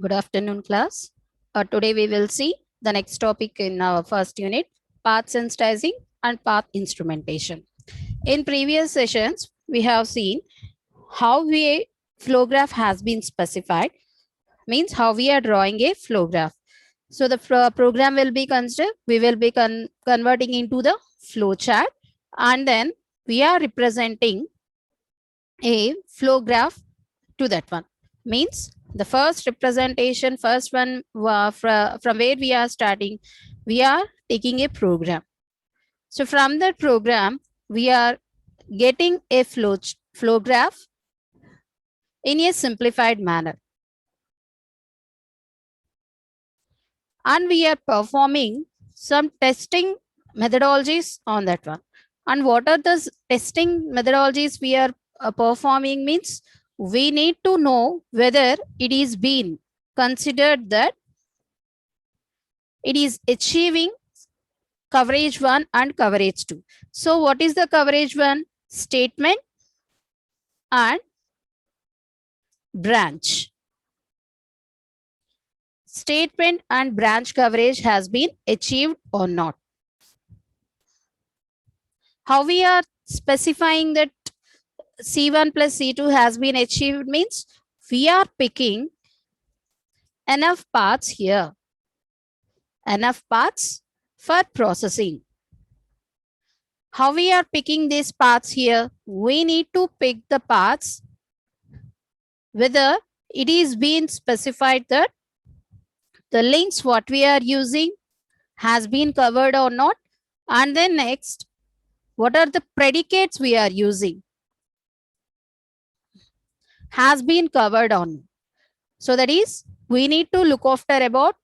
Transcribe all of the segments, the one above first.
Good afternoon, class. Today we will see the next topic in our first unit, path sensitizing and path instrumentation. In previous sessions, we have seen how a flow graph has been specified, means how we are drawing a flow graph. So the program will be considered, we will be converting into the flow chart, and then we are representing a flow graph to that one. Means the first representation, first one from where we are starting, we are taking a program. So from that program, we are getting a flow graph in a simplified manner. And we are performing some testing methodologies on that one. And what are the testing methodologies we are performing means we need to know whether it is being considered that it is achieving coverage 1 and coverage 2. So what is the coverage 1? Statement and branch. Statement and branch coverage has been achieved or not. How we are specifying that C1 plus C2 has been achieved means we are picking enough paths here. Enough paths for processing. How we are picking these paths here? We need to pick the paths whether it is being specified that the links what we are using has been covered or not. And then next, what are the predicates we are using? Has been covered on. So that is, we need to look after about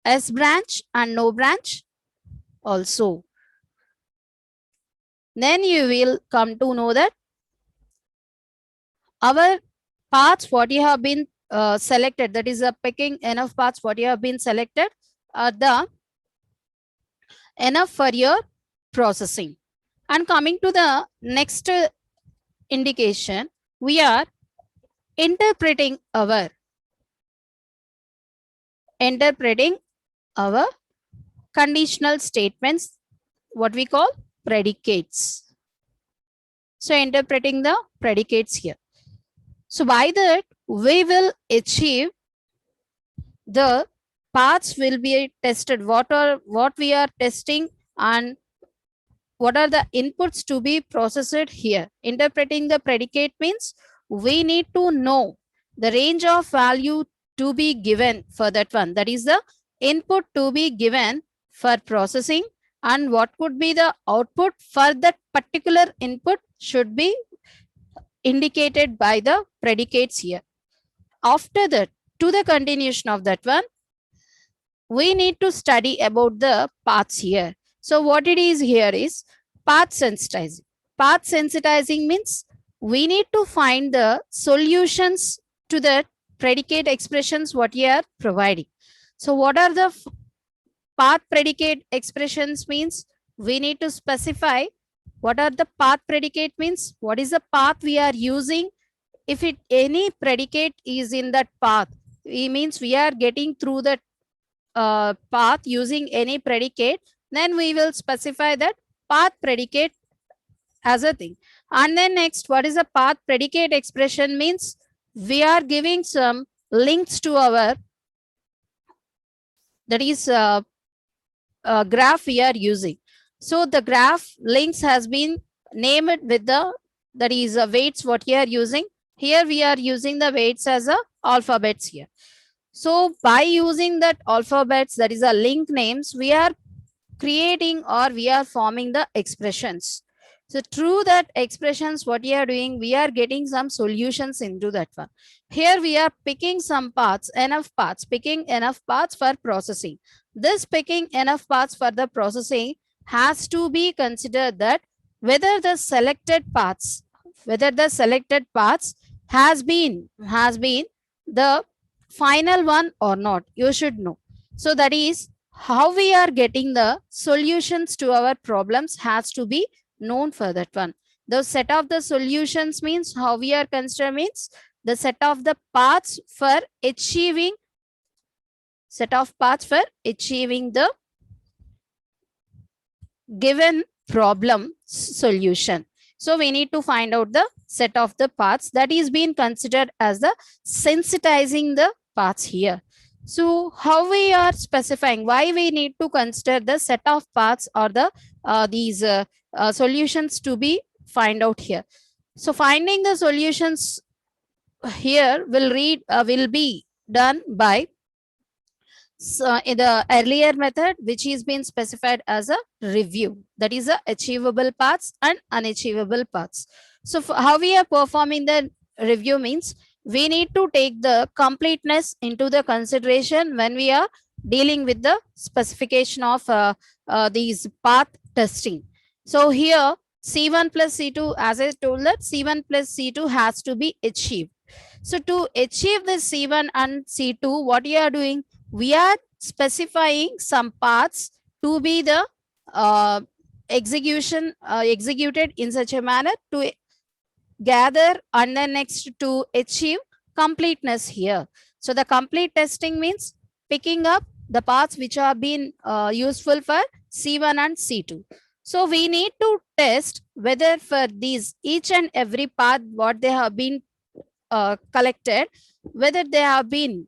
S branch and no branch also. Then you will come to know that our paths what you have been selected, that is picking enough paths what you have been selected are the enough for your processing. And coming to the next indication, we are interpreting our conditional statements, what we call predicates. So interpreting the predicates here. So by that, we will achieve the paths will be tested. What we are testing and what are the inputs to be processed here. Interpreting the predicate means we need to know the range of value to be given for that one. That is the input to be given for processing, and what could be the output for that particular input should be indicated by the predicates here. After that, to the continuation of that one, we need to study about the paths here. So what it is here is path sensitizing. Path sensitizing means we need to find the solutions to the predicate expressions what you are providing. So what are the path predicate expressions means we need to specify what are the path predicate means what is the path we are using. If any predicate is in that path, it means we are getting through that path using any predicate, then we will specify that path predicate as a thing. And then next, what is a path predicate expression means we are giving some links to our, that is graph we are using. So the graph links has been named with the, that is weights what we are using. Here we are using the weights as a alphabets here. So by using that alphabets, that is a link names, we are creating or we are forming the expressions. So through that expressions, what we are doing, we are getting some solutions into that one. Here we are picking some paths, enough paths, picking enough paths for processing. This picking enough paths for the processing has to be considered that whether the selected paths has been the final one or not, you should know. So that is how we are getting the solutions to our problems has to be known for that one. The set of the solutions means how we are considering means the set of the paths for achieving the given problem solution. So we need to find out the set of the paths that is being considered as the sensitizing the paths here. So how we are specifying why we need to consider the set of paths or the these solutions to be find out here. So finding the solutions here will be done by in the earlier method, which is being specified as a review, that is the achievable paths and unachievable paths. So how we are performing the review means we need to take the completeness into the consideration when we are dealing with the specification of these path testing. So here C1 plus C2, as I told that C1 plus C2 has to be achieved. So to achieve this C1 and C2, what you are doing? We are specifying some paths to be the executed in such a manner to gather and then next to achieve completeness here. So the complete testing means picking up the paths which are being useful for C1 and C2. So we need to test whether for these each and every path what they have been collected, whether they have been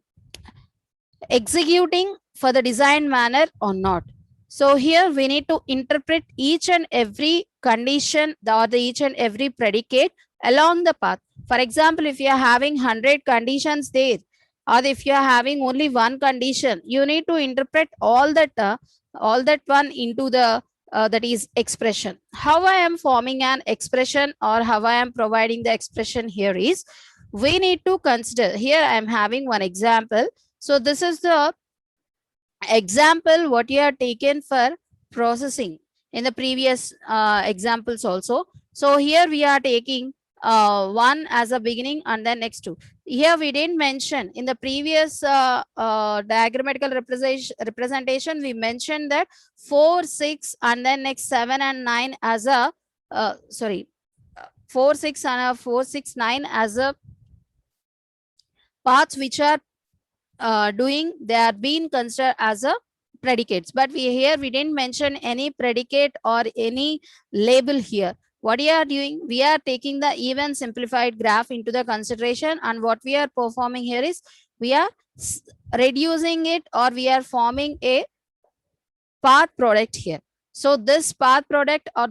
executing for the design manner or not. So here we need to interpret each and every condition or the each and every predicate along the path. For example, if you are having 100 conditions there, or if you are having only one condition, you need to interpret all that one into the that is expression. How I am forming an expression or how I am providing the expression here is we need to consider. Here I am having one example. So this is the example what you have taken for processing in the previous examples also. So here we are taking one as a beginning and then next two. Here we didn't mention in the previous diagrammatical representation, we mentioned that 4, 6 and then next 7 and 9 as a 4, 6 and 4, 6, 9 as a paths which are they are being considered as a predicates, but we didn't mention any predicate or any label here. What we are doing, we are taking the even simplified graph into the consideration, and what we are performing here is we are reducing it or we are forming a path product here. So this path product or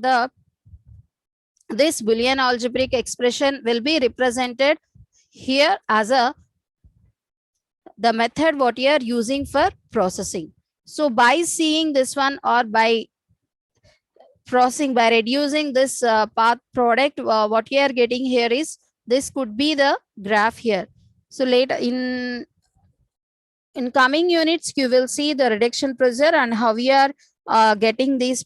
this Boolean algebraic expression will be represented here as the method what you are using for processing. So by seeing this one or by processing, by reducing this path product, what you are getting here is this could be the graph here. So later in coming units, you will see the reduction procedure and how we are getting this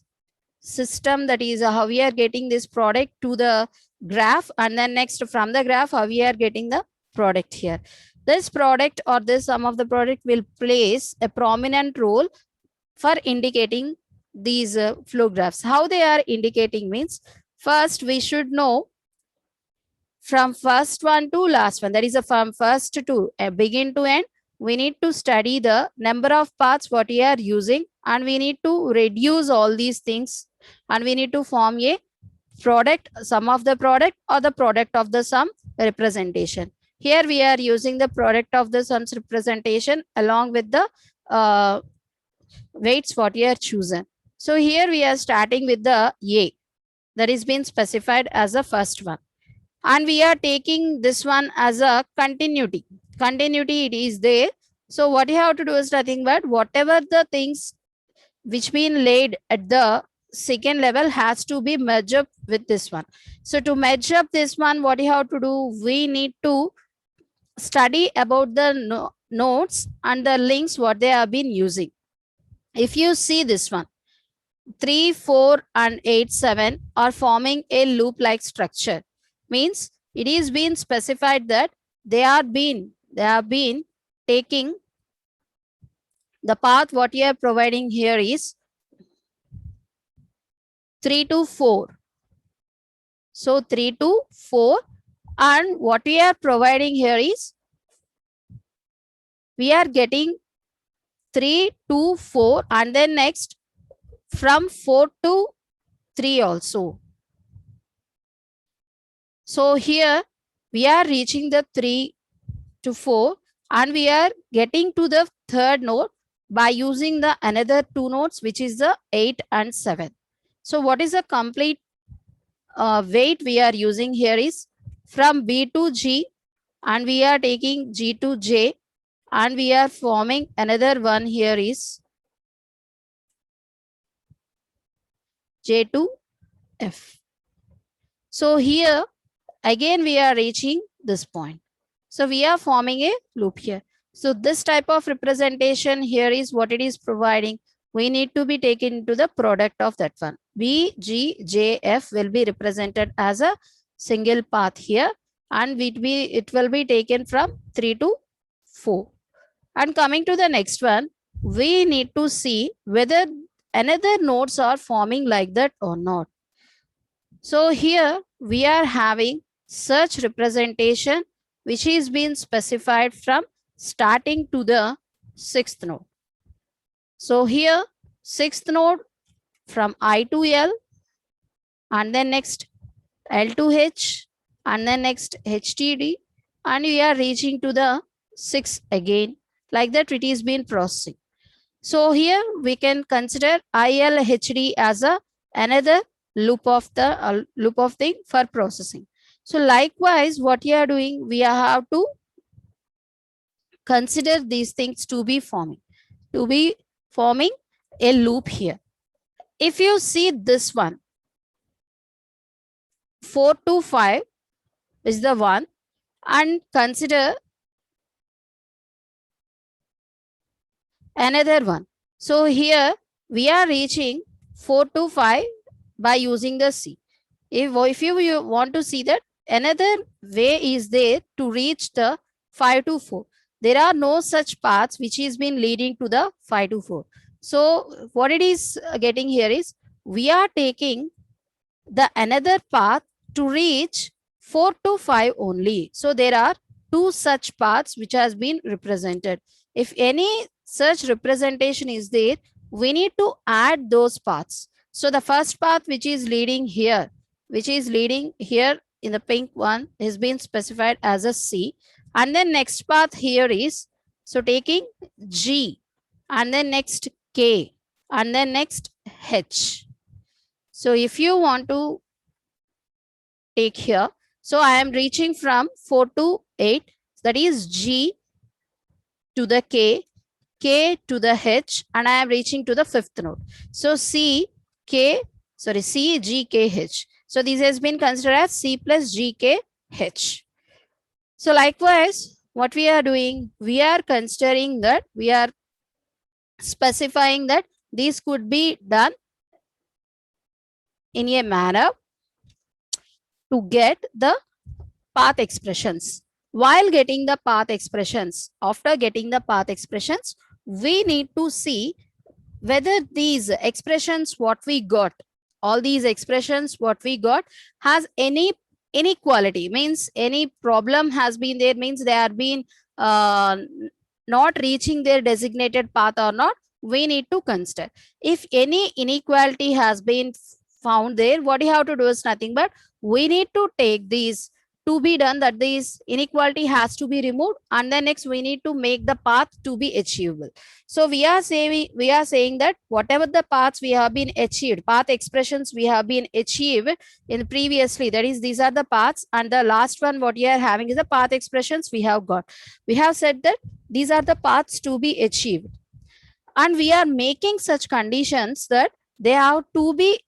system, that is how we are getting this product to the graph, and then next from the graph how we are getting the product here. This product or this sum of the product will plays a prominent role for indicating these flow graphs. How they are indicating means, first we should know from first one to last one, that is from first to begin to end, we need to study the number of paths what we are using, and we need to reduce all these things, and we need to form a product, sum of the product or the product of the sum representation. Here we are using the product of the sums representation along with the weights what you are chosen. So here we are starting with the A, that is being specified as the first one, and we are taking this one as a continuity. Continuity it is there. So what you have to do is nothing but whatever the things which been laid at the second level has to be merged up with this one. So to merge up this one, what you have to do, we need to study about the nodes and the links what they have been using. If you see this one, 3, 4 and 8, 7 are forming a loop like structure, means it is being specified that they have been taking the path what you are providing here is 3 to 4. So 3 to 4 And what we are providing here is we are getting 3 to 4 and then next from 4 to 3 also. So here we are reaching the 3 to 4 and we are getting to the third node by using the another two nodes, which is the 8 and 7. So what is the complete weight we are using here is from B to G, and we are taking G to J, and we are forming another one here is J to F. So here again we are reaching this point. So we are forming a loop here. So this type of representation here is what it is providing. We need to be taken into the product of that one. B, G, J, F will be represented as a single path here, and it will be taken from 3 to 4. And coming to the next one, we need to see whether another nodes are forming like that or not. So here we are having such representation which is being specified from starting to the sixth node. So here sixth node from I to L, and then next L to H, and then next HTD, and we are reaching to the 6 again. Like that it is being processing. So here we can consider ILHD as a another loop of the thing for processing. So likewise, what you are doing, we have to consider these things to be forming a loop here. If you see this one, 4 to 5 is the one, and consider another one. So here we are reaching 4 to 5 by using the C. If you want to see that another way is there to reach the 5 to 4. There are no such paths which is been leading to the 5 to 4. So what it is getting here is we are taking the another path to reach 4 to 5 only. So there are two such paths which has been represented. If any such representation is there, we need to add those paths. So the first path which is leading here in the pink one is being specified as a C, and then next path here is, so taking G, and then next K, and then next H. So if you want to take here, so I am reaching from 4 to 8, that is G to the K, K to the H, and I am reaching to the fifth node. So C, G, K, H. So this has been considered as C plus G, K, H. So likewise, what we are doing, we are considering that we are specifying that these could be done in a manner to get the path expressions. While getting the path expressions, after getting the path expressions, we need to see whether these expressions what we got, all these expressions what we got has any inequality, means any problem has been there, means they are being not reaching their designated path or not, we need to consider. If any inequality has been found there, what you have to do is nothing but we need to take these to be done, that this inequality has to be removed, and then next we need to make the path to be achievable. So we are saying that whatever the paths we have been achieved, path expressions we have been achieved in previously, that is these are the paths, and the last one what we are having is the path expressions we have got. We have said that these are the paths to be achieved, and we are making such conditions that they have to be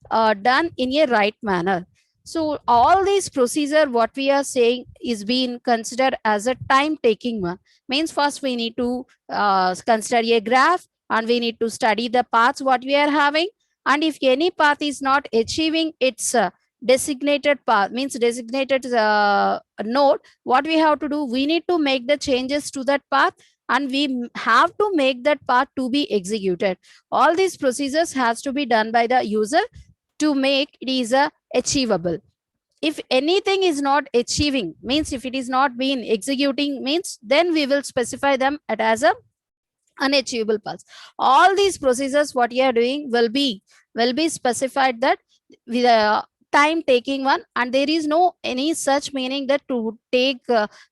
done in a right manner. So all these procedure what we are saying is being considered as a time taking one. Means first we need to consider a graph, and we need to study the paths what we are having, and if any path is not achieving its designated path, means designated node, what we have to do, we need to make the changes to that path, and we have to make that path to be executed. All these procedures has to be done by the user to make it is achievable. if anything is not achieving, means if it is not being executing, means then we will specify them as a unachievable paths. All these procedures what you are doing will be specified that with a time taking one, and there is no any such meaning that to take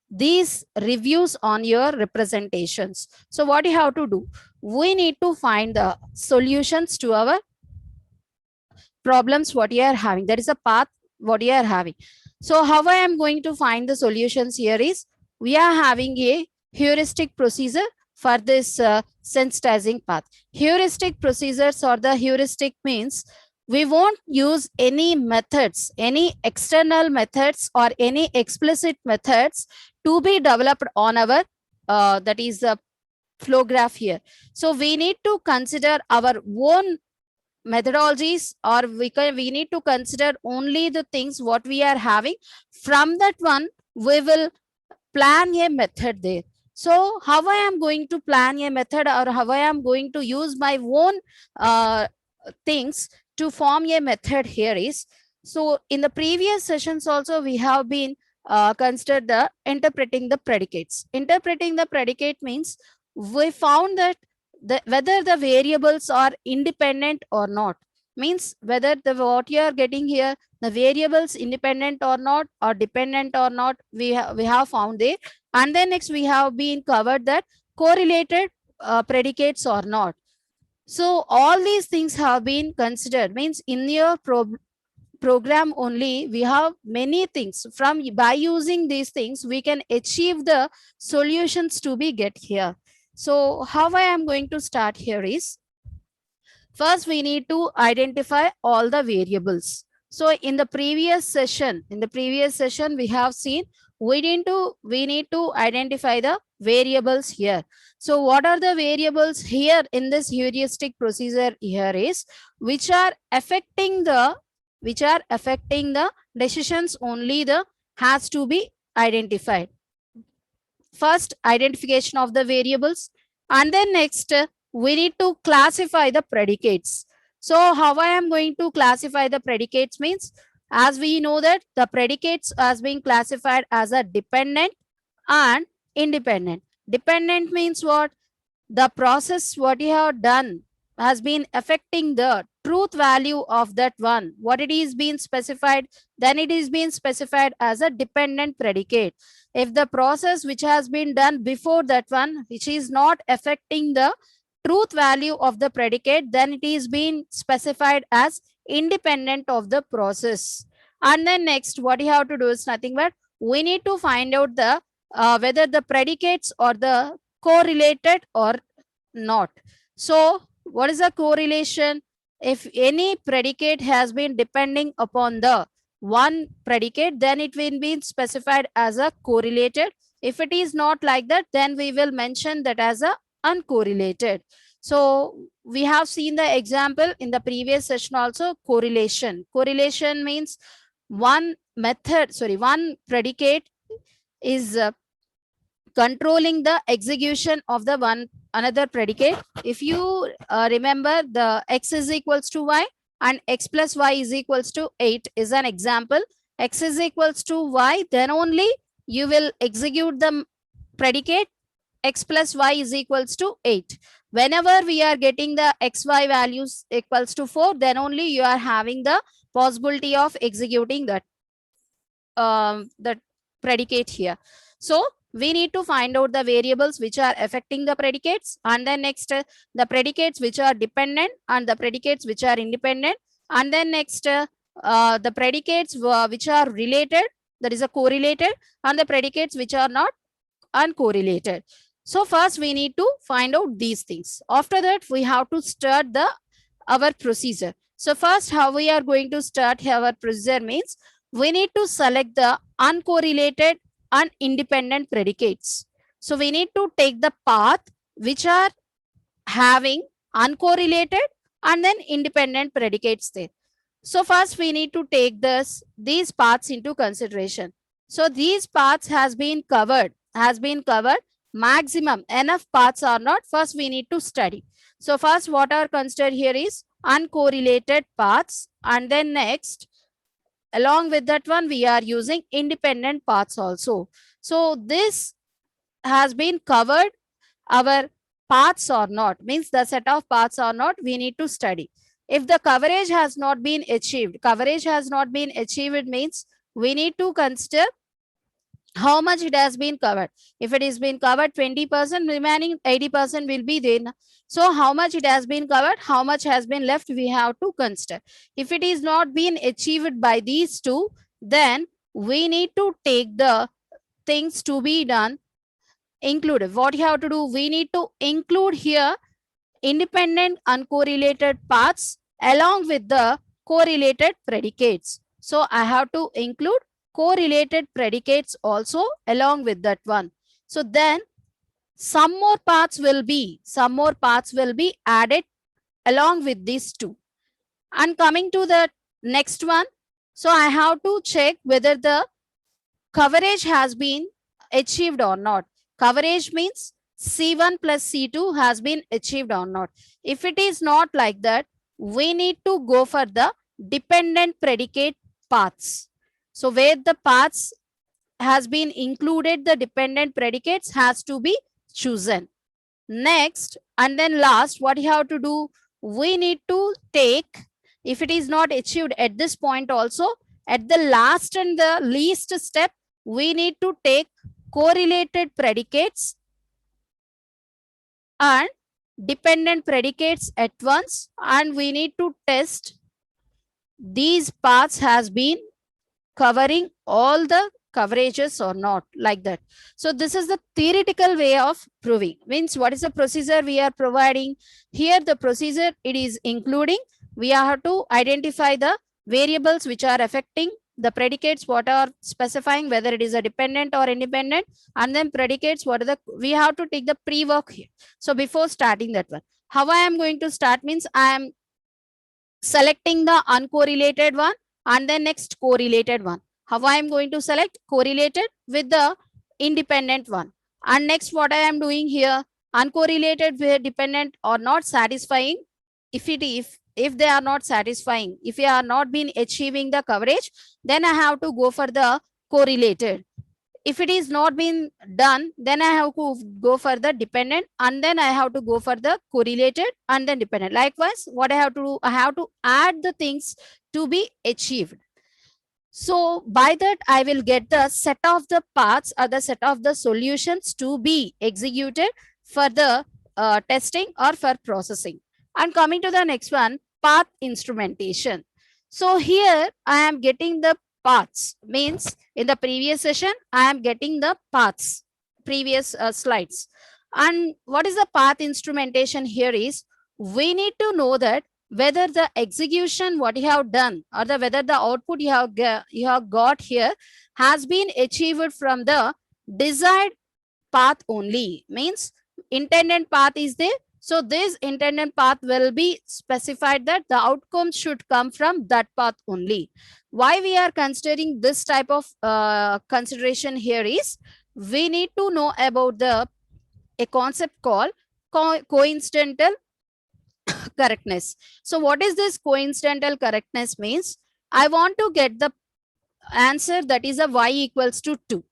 these reviews on your representations. So what you have to do, we need to find the solutions to our problems what you are having. There is a path what you are having. So how I am going to find the solutions here is, we are having a heuristic procedure for this sensitizing path. Heuristic procedures, or the heuristic means we won't use any methods, any external methods or any explicit methods to be developed on our that is the flow graph here. So we need to consider our own methodologies, or we need to consider only the things what we are having. From that one we will plan a method there. So how I am going to plan a method, or how I am going to use my own things to form a method here is, so in the previous sessions also we have been considered the interpreting the predicates. Interpreting the predicate means we found that whether the variables are independent or not, means whether the what you are getting here, the variables independent or not or dependent or not, we have found there. And then next we have been covered that correlated predicates or not. So all these things have been considered, means in your program only we have many things. From by using these things we can achieve the solutions to be get here. So how I am going to start here is, first we need to identify all the variables. So in the previous session we have seen we need to identify the variables here. So what are the variables here in this heuristic procedure here is, which are affecting the decisions only the has to be identified. First, identification of the variables, and then next we need to classify the predicates. So how I am going to classify the predicates means, as we know that the predicates as being classified as a dependent and independent. Dependent means what? The process what you have done has been affecting the truth value of that one. What it is being specified, then it is being specified as a dependent predicate. If the process which has been done before that one, which is not affecting the truth value of the predicate, then it is being specified as independent of the process. And then next what you have to do is nothing but we need to find out the whether the predicates or the correlated or not. So what is the correlation? If any predicate has been depending upon the one predicate, then it will be specified as a correlated. If it is not like that, then we will mention that as a uncorrelated. So we have seen the example in the previous session also. Correlation means one predicate is controlling the execution of the another predicate. If you remember, the x is equals to y and x plus y is equals to 8 is an example. X is equals to y, then only you will execute the predicate x plus y is equals to 8. Whenever we are getting the xy values equals to 4, then only you are having the possibility of executing that predicate here. So we need to find out the variables which are affecting the predicates, and then next the predicates which are dependent and the predicates which are independent, and then next the predicates which are related, that is a correlated, and the predicates which are not uncorrelated. So first we need to find out these things. After that we have to start our procedure. So first how we are going to start our procedure means, we need to select the uncorrelated and independent predicates. So we need to take the path which are having uncorrelated and then independent predicates there. So first we need to take these paths into consideration. So these paths has been covered. Maximum enough paths are not. First we need to study. So first what are considered here is uncorrelated paths, and then next along with that one, we are using independent paths also. So this has been covered our paths or not, means the set of paths or not, we need to study. If the coverage has not been achieved, means we need to consider how much it has been covered. If it has been covered 20%, remaining 80% will be there. So how much it has been covered, how much has been left, we have to consider. If it is not been achieved by these two, then we need to take the things to be done included. What you have to do, we need to include here independent uncorrelated paths along with the correlated predicates. So I have to include correlated predicates also along with that one. So then some more paths will be added along with these two. And coming to the next one, so I have to check whether the coverage has been achieved or not. Coverage means C1 plus C2 has been achieved or not. If it is not like that, we need to go for the dependent predicate paths. So where the paths has been included, the dependent predicates has to be chosen. Next, and then last, what you have to do, we need to take, if it is not achieved at this point also, at the last and the least step, we need to take correlated predicates and dependent predicates at once, and we need to test these paths has been covering all the coverages or not, like that. So this is the theoretical way of proving. Means what is the procedure we are providing here? The procedure, it is including, we have to identify the variables which are affecting the predicates, what are specifying whether it is a dependent or independent, and then predicates, what are the, we have to take the pre-work here. So before starting that one, how I am going to start means I am selecting the uncorrelated one and then next correlated one. How I am going to select? Correlated with the independent one. And next what I am doing here, uncorrelated with dependent or not satisfying. If they are not satisfying, if we are not been achieving the coverage, then I have to go for the correlated. If it is not been done, then I have to go for the dependent, and then I have to go for the correlated and then dependent. Likewise, what I have to do, I have to add the things to be achieved. So by that, I will get the set of the paths or the set of the solutions to be executed for the testing or for processing. And coming to the next one, path instrumentation. So here I am getting the paths, means in the previous session, I am getting the paths, previous slides. And what is the path instrumentation here is, we need to know that whether the execution what you have done or the whether the output you have got here has been achieved from the desired path only, means intended path is there. So this intended path will be specified that the outcome should come from that path only. Why we are considering this type of consideration here is, we need to know about a concept called coincidental correctness. So what is this coincidental correctness means? I want to get the answer that is a y equals to 2.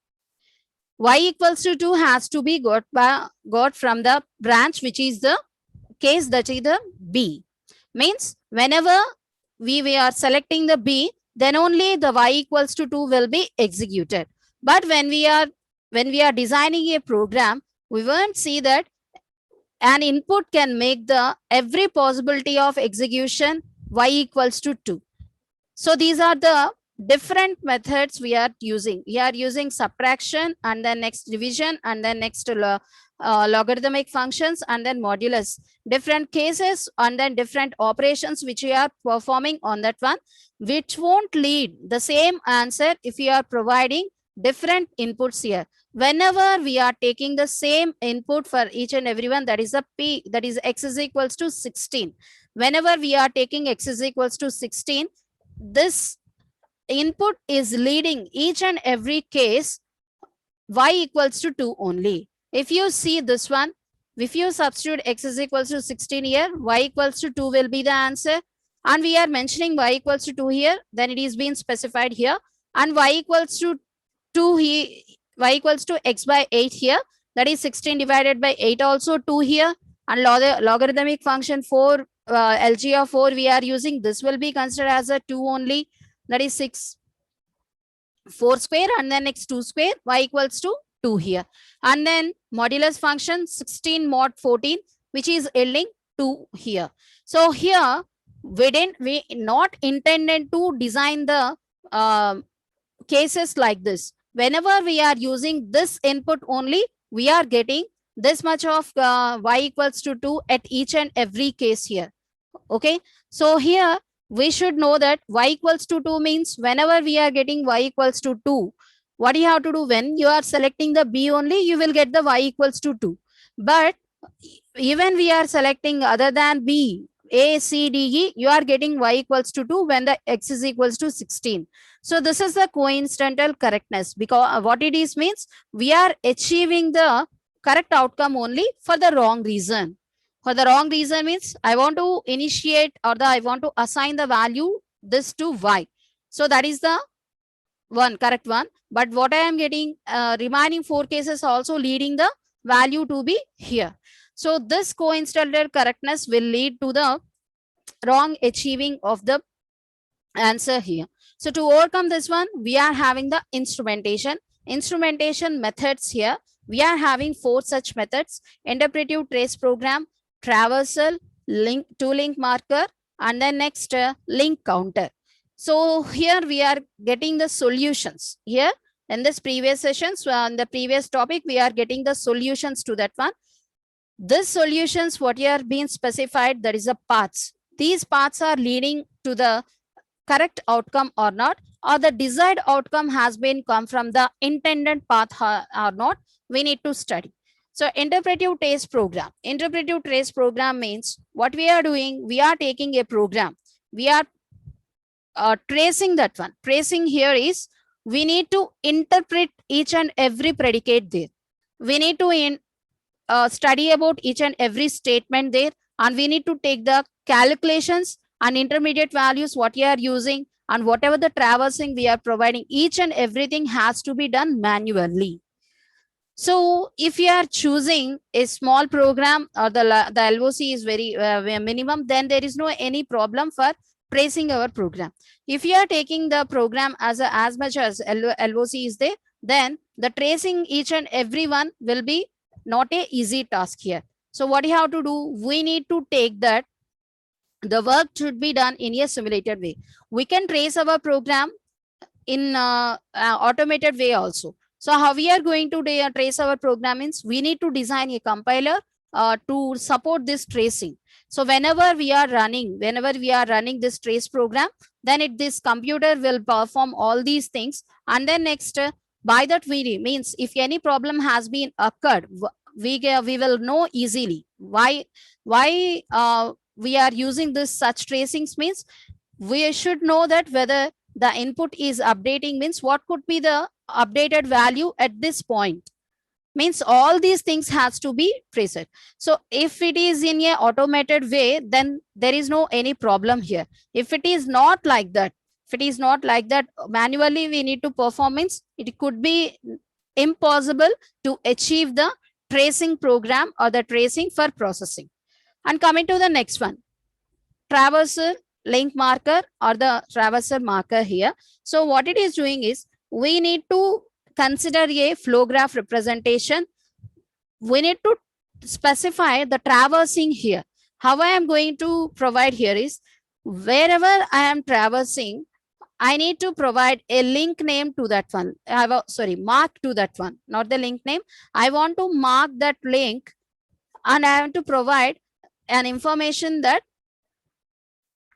Y equals to 2 has to be got from the branch which is the case that is the B. Means whenever we are selecting the B, then only the y equals to 2 will be executed. But when we are designing a program, we won't see that an input can make the every possibility of execution y equals to 2. So these are the different methods we are using. We are using subtraction and then next division and then next logarithmic functions and then modulus. Different cases and then different operations which we are performing on that one, which won't lead the same answer if you are providing different inputs here. Whenever we are taking the same input for each and every one, that is a P, that is x is equals to 16. Whenever we are taking x is equals to 16, this input is leading each and every case y equals to 2 only. If you see this one, if you substitute x is equals to 16 here, y equals to 2 will be the answer. and we are mentioning y equals to 2 here, then it is being specified here, and y equals to 2 here, y equals to x by 8 here, that is 16 divided by 8 also 2 here, and logarithmic function 4, LG of 4 we are using, this will be considered as a 2 only, that is 6 4 square, and then x 2 square, y equals to 2 here, and then modulus function 16 mod 14, which is yielding 2 here. So here we not intended to design the cases like this. Whenever we are using this input only, we are getting this much of y equals to 2 at each and every case here. Okay, so here we should know that y equals to 2 means whenever we are getting y equals to 2, what you have to do, when you are selecting the B only, you will get the y equals to 2. But even we are selecting other than B, A, C, D, E, you are getting y equals to 2 when the x is equals to 16. So this is the coincidental correctness, because what it is means we are achieving the correct outcome only for the wrong reason. For the wrong reason means I want to initiate or I want to assign the value this to y. So that is the correct one. But what I am getting, remaining 4 cases also leading the value to be here. So this coincidental correctness will lead to the wrong achieving of the answer here. So to overcome this one, we are having the instrumentation methods here. We are having 4 such methods: interpretive trace program, traversal, link to link marker, and then next link counter. So here we are getting the solutions here in this previous sessions. In the previous topic, we are getting the solutions to that one. This solutions, what you are being specified, that is the paths. These paths are leading to the correct outcome or not, or the desired outcome has been come from the intended path or not, we need to study. So interpretive trace program. Interpretive trace program means what we are doing, we are taking a program, we are tracing that one. Tracing here is we need to interpret each and every predicate there. We need to study about each and every statement there, and we need to take the calculations and intermediate values what you are using, and whatever the traversing we are providing, each and everything has to be done manually. So if you are choosing a small program or the LOC is very minimum, then there is no any problem for tracing our program. If you are taking the program as much as LOC is there, then the tracing each and every one will be not a easy task here. So what you have to do, we need to take that the work should be done in a simulated way. We can trace our program in automated way also. So how we are going to trace our program means we need to design a compiler to support this tracing. So whenever we are running this trace program, then this computer will perform all these things, and then next by that we means if any problem has been occurred, we will know easily why we are using this such tracings. Means we should know that whether the input is updating, means what could be the updated value at this point, means all these things has to be traced. So if it is in a automated way, then there is no any problem here. If it is not like that, manually we need to perform, means it could be impossible to achieve the tracing program or the tracing for processing. And coming to the next one, traversal link marker or the traversal marker here. So what it is doing is we need to consider a flow graph representation. We need to specify the traversing here. How I am going to provide here is wherever I am traversing, I need to provide a link name to that one. Mark to that one, not the link name. I want to mark that link, and I have to provide an information that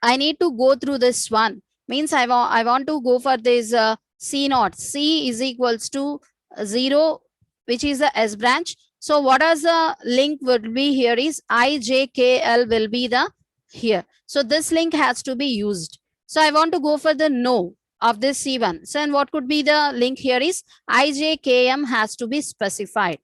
I need to go through this one. Means I want to go for this C naught. C is equals to 0, which is the S branch. So what is the link would be here is IJKL will be the here. So this link has to be used. So I want to go for the no of this C1. So and what could be the link here is IJKM has to be specified.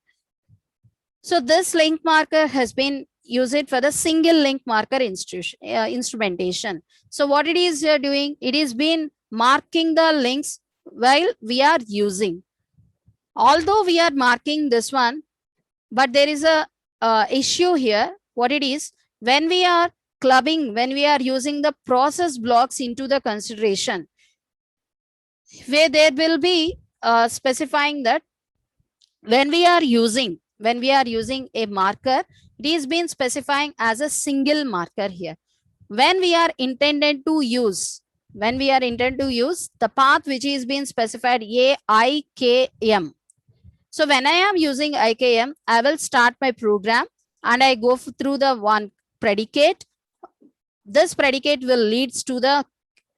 So this link marker has been use it for the single link marker instrumentation. So what it is doing, it is been marking the links while we are using. Although we are marking this one, but there is a issue here. What it is, when we are clubbing, when we are using the process blocks into the consideration, where there will be specifying that when we are using a marker, it is been specifying as a single marker here. When we are intended to use, the path which is being specified AIKM. So when I am using IKM, I will start my program and I go through the one predicate. This predicate will leads to the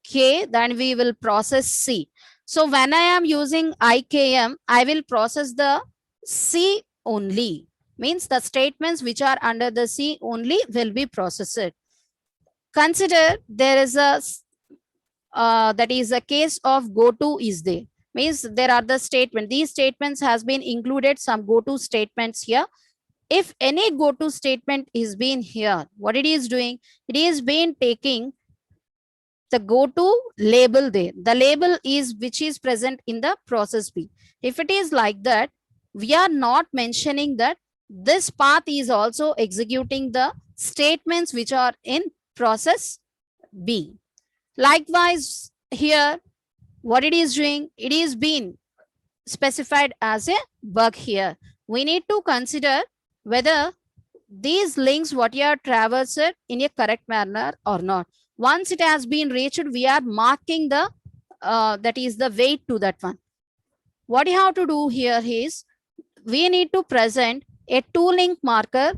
K, then we will process C. So when I am using IKM, I will process the C only. Means the statements which are under the C only will be processed. Consider there is a that is a case of go to is there. Means there are the statement. These statements has been included some go to statements here. If any go to statement is being here, what it is doing, it is being taking the go to label there. The label is which is present in the process B. If it is like that, we are not mentioning that this path is also executing the statements which are in process B. Likewise, here, what it is doing, it is being specified as a bug here. We need to consider whether these links what you are traversed in a correct manner or not. Once it has been reached, we are marking the that is the weight to that one. What you have to do here is we need to present a two link marker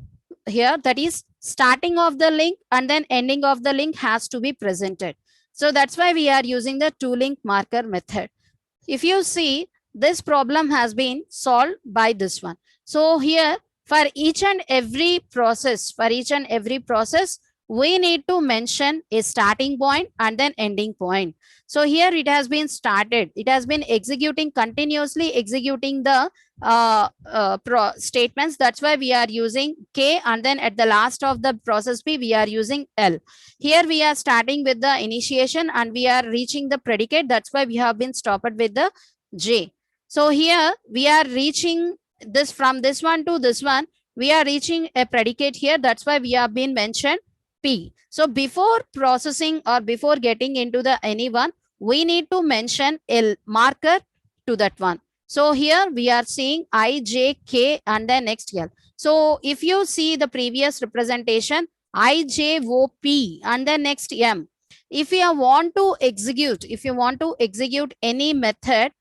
here, that is starting of the link and then ending of the link has to be presented. So that's why we are using the two link marker method. If you see, this problem has been solved by this one. So here for each and every process, we need to mention a starting point and then ending point. So here it has been started. It has been executing, continuously executing the statements. That's why we are using K, and then at the last of the process B, we are using L. Here we are starting with the initiation and we are reaching the predicate. That's why we have been stopped with the J. So here we are reaching this from this one to this one. We are reaching a predicate here. That's why we have been mentioned P. So before processing or before getting into the anyone, we need to mention a marker to that one. So here we are seeing I, J, K and then next L. So if you see the previous representation, I, J, O, P and then next M. If you want to execute, any method,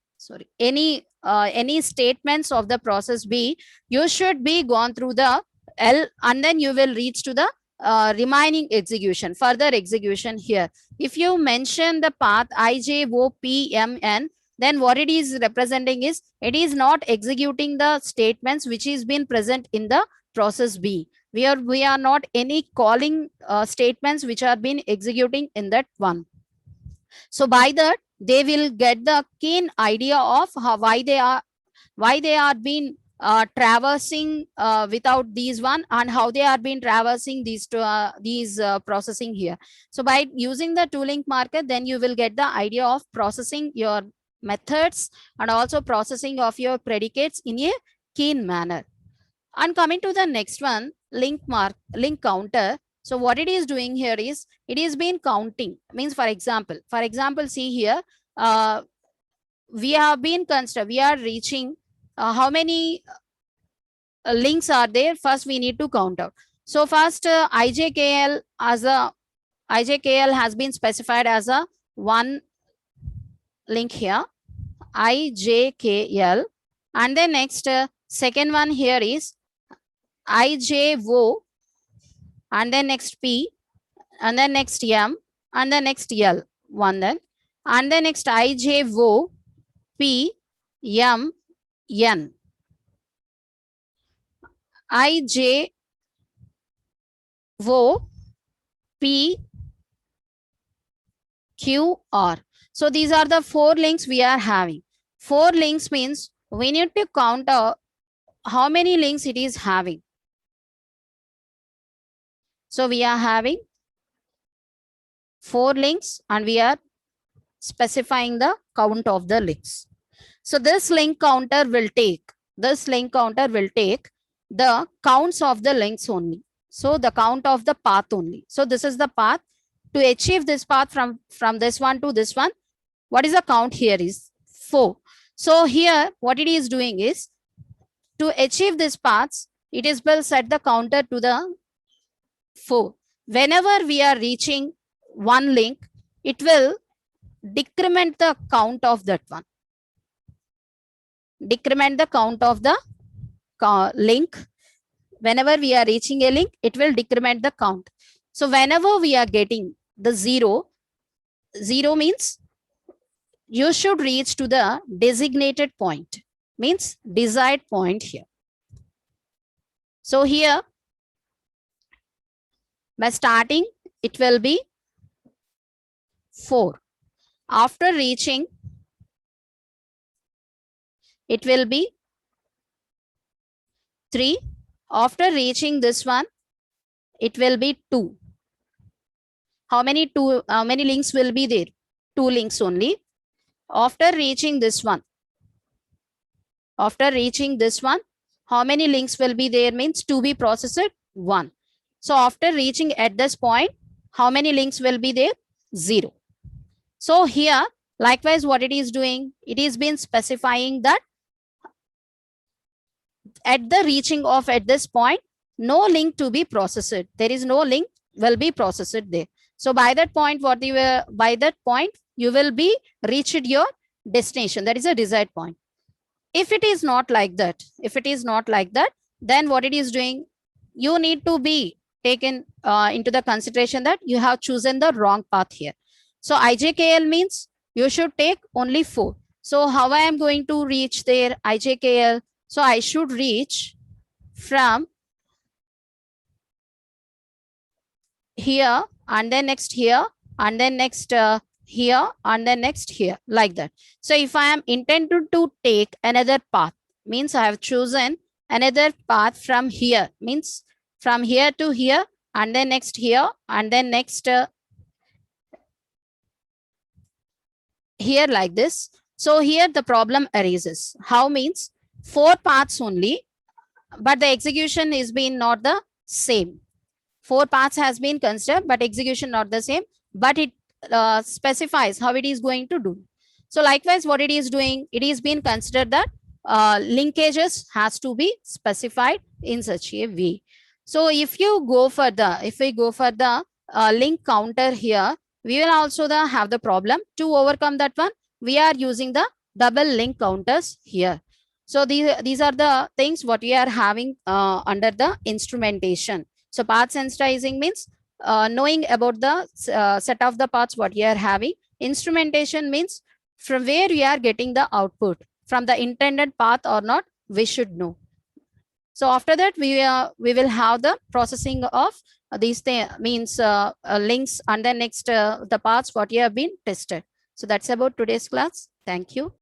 any statements of the process B, you should be gone through the L and then you will reach to the remaining execution, further execution here. If you mention the path I, J, O, P, M, N, then what it is representing is it is not executing the statements which is been present in the process B. We are not any calling statements which are been executing in that one. So by that, they will get the keen idea of why they are being traversing without these one and how they are being traversing these processing here. So by using the two link marker, then you will get the idea of processing your methods and also processing of your predicates in a keen manner. And coming to the next one, link counter. So what it is doing here is it is been counting. Means for example, see here, we have been we are reaching how many links are there. First we need to count out. So first IJKL has been specified as a one link here, IJKL, and then next second one here is IJO, and then next P, and then next M, and then next L, one then, and then next IJO, P, M, N, IJO, P, Q, R. So these are the four links we are having. Four links means we need to count out how many links it is having. So we are having 4 links and we are specifying the count of the links. So this link counter will take the counts of the links only. So the count of the path only. So this is the path. To achieve this path from this one to this one, what is the count here is 4. So here what it is doing is, to achieve this paths, it is will set the counter to the 4. Whenever we are reaching one link, it will decrement the count of that one. Decrement the count of the link. Whenever we are reaching a link, it will decrement the count. So whenever we are getting the 0 means you should reach to the designated point, means desired point here. So here, by starting, it will be 4. After reaching, it will be 3. After reaching this one, it will be 2. How many links will be there? 2 links only. After reaching this one, how many links will be there? Means to be processed 1. So after reaching at this point, how many links will be there? 0. So here, likewise, what it is doing, it is been specifying that at the reaching of at this point, no link to be processed. There is no link will be processed there. So by that point, you will be reached your destination. That is a desired point. If it is not like that, then what it is doing, you need to be taken into the consideration that you have chosen the wrong path here. So IJKL means you should take only 4. So how I am going to reach there IJKL? So I should reach from here and then next here and then next here and then next here, like that. So if I am intended to take another path, means I have chosen another path from here, means from here to here and then next here and then next here, like this. So here the problem arises. How? Means 4 paths only, but the execution is being not the same. 4 paths has been considered, but execution not the same, but it specifies how it is going to do. So likewise, what it is doing, it is being considered that linkages has to be specified in such a way. So if we go for the link counter here, we will also have the problem. To overcome that one, we are using the double link counters here. So these are the things what we are having under the instrumentation. So path sensitizing means knowing about the set of the paths what you are having. Instrumentation means from where we are getting the output, from the intended path or not, we should know. So after that, we will have the processing of these means links and then next the paths what you have been tested. So that's about today's class. Thank you.